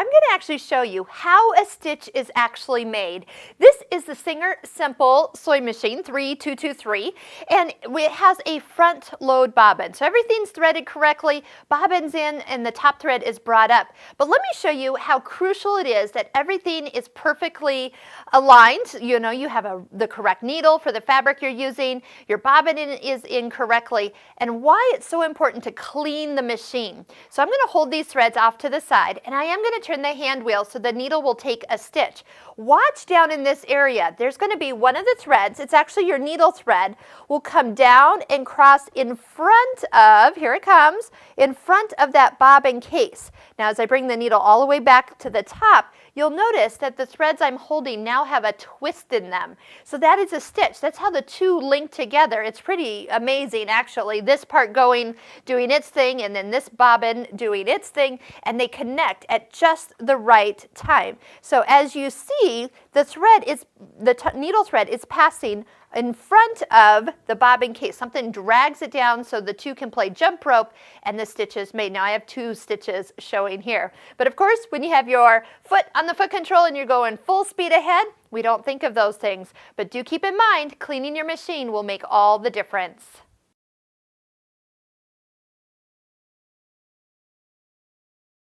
going to actually show you how a stitch is actually made. This is the Singer Simple Sewing Machine 3223, and it has a front load bobbin. So everything's threaded correctly, bobbin's in, and the top thread is brought up. But let me show you how crucial it is that everything is perfectly aligned. You know, you have the correct needle for the fabric you're using, your bobbin is in correctly, and why it's so important to clean the machine. So I'm going to hold these threads off to the side, and I am going to turn the hand wheel so the needle will take a stitch. Watch down in this area. There's going to be one of the threads, it's actually your needle thread, will come down and cross in front of, here it comes, in front of that bobbin case. Now as I bring the needle all the way back to the top, you'll notice that the threads I'm holding now have a twist in them. So that is a stitch. That's how the two link together. It's pretty amazing actually. This part doing its thing, and then this bobbin doing its thing, and they connect at just the right time. So as you see, the needle thread is passing in front of the bobbin case. Something drags it down so the two can play jump rope and the stitch is made. Now I have two stitches showing here. But of course, when you have your foot on the foot control and you're going full speed ahead, we don't think of those things. But do keep in mind, cleaning your machine will make all the difference.